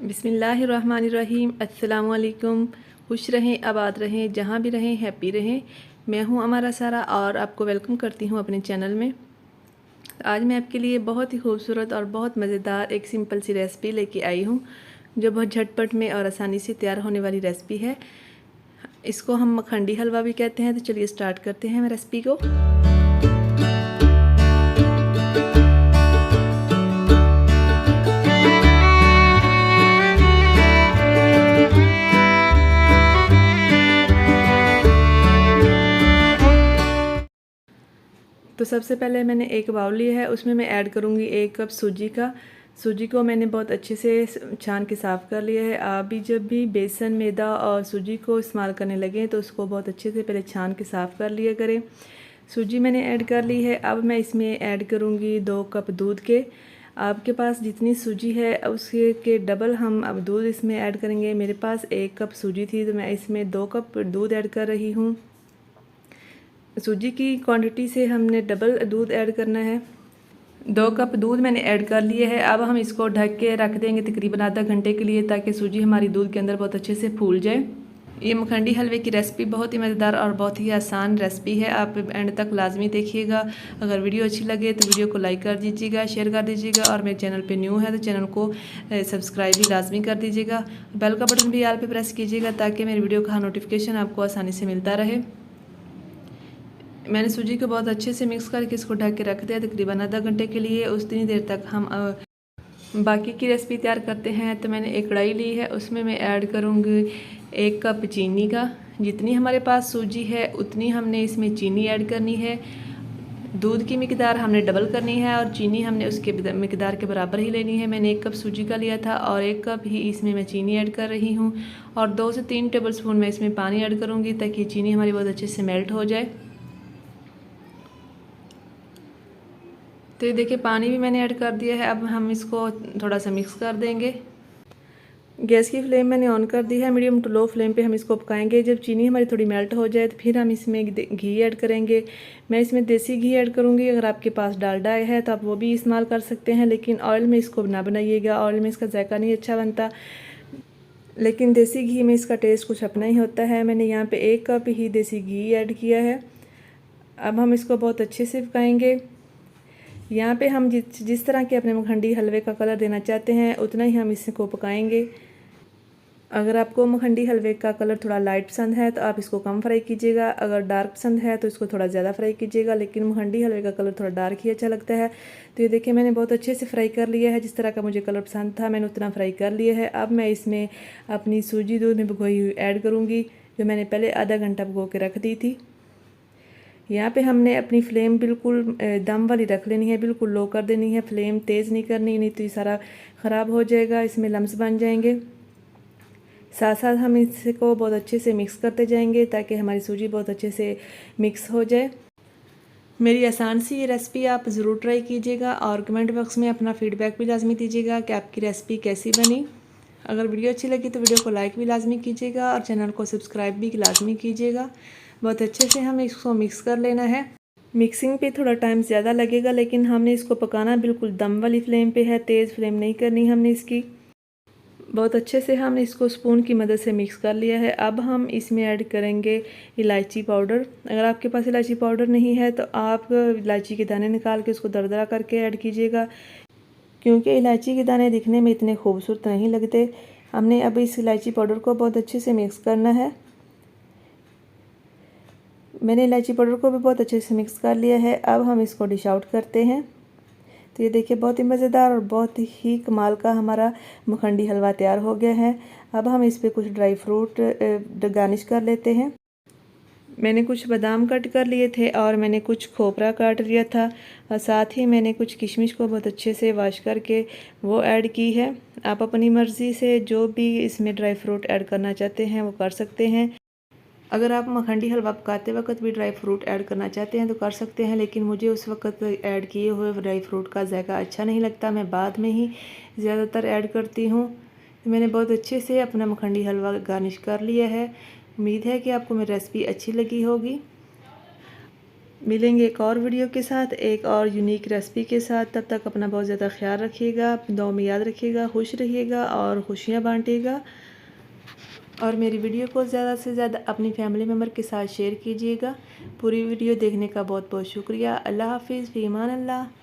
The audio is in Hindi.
बिस्मिल्लाहिर्रहमानिर्रहीम। अस्सलामुअलैकुम। खुश रहें, आबाद रहें, जहाँ भी रहें हैप्पी रहें। मैं हूँ अमारा सारा और आपको वेलकम करती हूँ अपने चैनल में। आज मैं आपके लिए बहुत ही खूबसूरत और बहुत मज़ेदार एक सिंपल सी रेसिपी लेके आई हूँ, जो बहुत झटपट में और आसानी से तैयार होने वाली रेसिपी है। इसको हम मखंडी हलवा भी कहते हैं। तो चलिए स्टार्ट करते हैं रेसिपी को। तो सबसे पहले मैंने एक बाउल लिया है, उसमें मैं ऐड करूँगी 1 कप सूजी का। सूजी को मैंने बहुत अच्छे से छान के साफ़ कर लिया है। आप भी जब भी बेसन, मैदा और सूजी को इस्तेमाल करने लगें तो उसको बहुत अच्छे से पहले छान के साफ़ कर लिया करें। सूजी मैंने ऐड कर ली है। अब मैं इसमें ऐड करूँगी 2 कप दूध के। आपके पास जितनी सूजी है उसके के डबल हम अब दूध इसमें ऐड करेंगे। मेरे पास 1 कप सूजी थी तो मैं इसमें 2 कप दूध ऐड कर रही हूँ। सूजी की क्वांटिटी से हमने डबल दूध ऐड करना है। 2 कप दूध मैंने ऐड कर लिए है। अब हम इसको ढक के रख देंगे तकरीबन आधा घंटे के लिए, ताकि सूजी हमारी दूध के अंदर बहुत अच्छे से फूल जाए। ये मखंडी हलवे की रेसिपी बहुत ही मज़ेदार और बहुत ही आसान रेसिपी है। आप एंड तक लाजमी देखिएगा। अगर वीडियो अच्छी लगे तो वीडियो को लाइक कर दीजिएगा, शेयर कर दीजिएगा, और मेरे चैनल पे न्यू है तो चैनल को सब्सक्राइब भी लाजमी कर दीजिएगा। बेल का बटन भी आल पे प्रेस कीजिएगा, ताकि मेरी वीडियो का नोटिफिकेशन आपको आसानी से मिलता रहे। मैंने सूजी को बहुत अच्छे से मिक्स करके इसको ढक के रख दिया तकरीबन आधा घंटे के लिए। उतनी देर तक हम बाकी की रेसिपी तैयार करते हैं। तो मैंने एक कढ़ाई ली है, उसमें मैं ऐड करूँगी 1 कप चीनी का। जितनी हमारे पास सूजी है उतनी हमने इसमें चीनी ऐड करनी है। दूध की मिकदार हमने डबल करनी है और चीनी हमने उसके मिकदार के बराबर ही लेनी है। मैंने 1 कप सूजी का लिया था और 1 कप ही इसमें मैं चीनी ऐड कर रही हूँ, और 2 से 3 टेबल स्पून मैं इसमें पानी ऐड करूँगी, ताकि चीनी हमारी बहुत अच्छे से मेल्ट हो जाए। तो ये देखिए पानी भी मैंने ऐड कर दिया है। अब हम इसको थोड़ा सा मिक्स कर देंगे। गैस की फ्लेम मैंने ऑन कर दी है। मीडियम टू लो फ्लेम पे हम इसको पकाएंगे। जब चीनी हमारी थोड़ी मेल्ट हो जाए तो फिर हम इसमें घी ऐड करेंगे। मैं इसमें देसी घी ऐड करूँगी। अगर आपके पास डालडा है तो आप वो भी इस्तेमाल कर सकते हैं, लेकिन ऑयल में इसको ना बनाइएगा, ऑयल में इसका जायका नहीं अच्छा बनता। लेकिन देसी घी में इसका टेस्ट कुछ अपना ही होता है। मैंने यहाँ पर 1 कप ही देसी घी ऐड किया है। अब हम इसको बहुत अच्छे से पकाएंगे। यहाँ पे हम जिस तरह के अपने मखंडी हलवे का कलर देना चाहते हैं उतना ही हम इसको पकाएंगे। अगर आपको मखंडी हलवे का कलर थोड़ा लाइट पसंद है तो आप इसको कम फ्राई कीजिएगा। अगर डार्क पसंद है तो इसको थोड़ा ज़्यादा फ्राई कीजिएगा, लेकिन मखंडी हलवे का कलर थोड़ा डार्क ही अच्छा लगता है। तो ये देखिए मैंने बहुत अच्छे से फ्राई कर लिया है। जिस तरह का मुझे कलर पसंद था मैंने उतना फ्राई कर लिया है। अब मैं इसमें अपनी सूजी दूध में भिगोई हुई ऐड करूँगी, जो मैंने पहले आधा घंटा भिगो के रख दी थी। यहाँ पे हमने अपनी फ्लेम बिल्कुल दम वाली रख लेनी है, बिल्कुल लो कर देनी है। फ्लेम तेज़ नहीं करनी, नहीं तो ये सारा ख़राब हो जाएगा, इसमें लम्स बन जाएंगे। साथ साथ हम इसको बहुत अच्छे से मिक्स करते जाएंगे, ताकि हमारी सूजी बहुत अच्छे से मिक्स हो जाए। मेरी आसान सी ये रेसिपी आप ज़रूर ट्राई कीजिएगा, और कमेंट बॉक्स में अपना फ़ीडबैक भी लाजमी दीजिएगा कि आपकी रेसिपी कैसी बनी। अगर वीडियो अच्छी लगी तो वीडियो को लाइक भी लाजमी कीजिएगा, और चैनल को सब्सक्राइब भी लाजमी कीजिएगा। बहुत अच्छे से हमें इसको मिक्स कर लेना है। मिक्सिंग पे थोड़ा टाइम ज़्यादा लगेगा, लेकिन हमने इसको पकाना बिल्कुल दम वाली फ्लेम पे है, तेज़ फ्लेम नहीं करनी हमने इसकी। बहुत अच्छे से हमने इसको स्पून की मदद से मिक्स कर लिया है। अब हम इसमें ऐड करेंगे इलायची पाउडर। अगर आपके पास इलायची पाउडर नहीं है तो आप इलायची के दाने निकाल के उसको दरदरा करके ऐड कीजिएगा, क्योंकि इलायची के दाने दिखने में इतने खूबसूरत नहीं लगते। हमने अब इस इलायची पाउडर को बहुत अच्छे से मिक्स करना है। मैंने इलायची पाउडर को भी बहुत अच्छे से मिक्स कर लिया है। अब हम इसको डिश आउट करते हैं। तो ये देखिए बहुत ही मज़ेदार और बहुत ही कमाल का हमारा मखंडी हलवा तैयार हो गया है। अब हम इस पर कुछ ड्राई फ्रूट गार्निश कर लेते हैं। मैंने कुछ बादाम कट कर लिए थे, और मैंने कुछ खोपरा काट लिया था, और साथ ही मैंने कुछ किशमिश को बहुत अच्छे से वॉश करके वो ऐड की है। आप अपनी मर्ज़ी से जो भी इसमें ड्राई फ्रूट ऐड करना चाहते हैं वो कर सकते हैं। अगर आप मखंडी हलवा पकाते वक्त भी ड्राई फ्रूट ऐड करना चाहते हैं तो कर सकते हैं, लेकिन मुझे उस वक्त ऐड किए हुए ड्राई फ्रूट का जायका अच्छा नहीं लगता। मैं बाद में ही ज़्यादातर ऐड करती हूँ। तो मैंने बहुत अच्छे से अपना मखंडी हलवा गार्निश कर लिया है। उम्मीद है कि आपको मेरी रेसिपी अच्छी लगी होगी। मिलेंगे एक और वीडियो के साथ, एक और यूनिक रेसिपी के साथ। तब तक अपना बहुत ज़्यादा ख्याल रखिएगा, दुआ में याद रखिएगा, खुश रहिएगा और खुशियाँ बांटिएगा। और मेरी वीडियो को ज़्यादा से ज़्यादा अपनी फैमिली मेम्बर के साथ शेयर कीजिएगा। पूरी वीडियो देखने का बहुत बहुत शुक्रिया। अल्लाह हाफिज़, फ़ी अमान अल्लाह।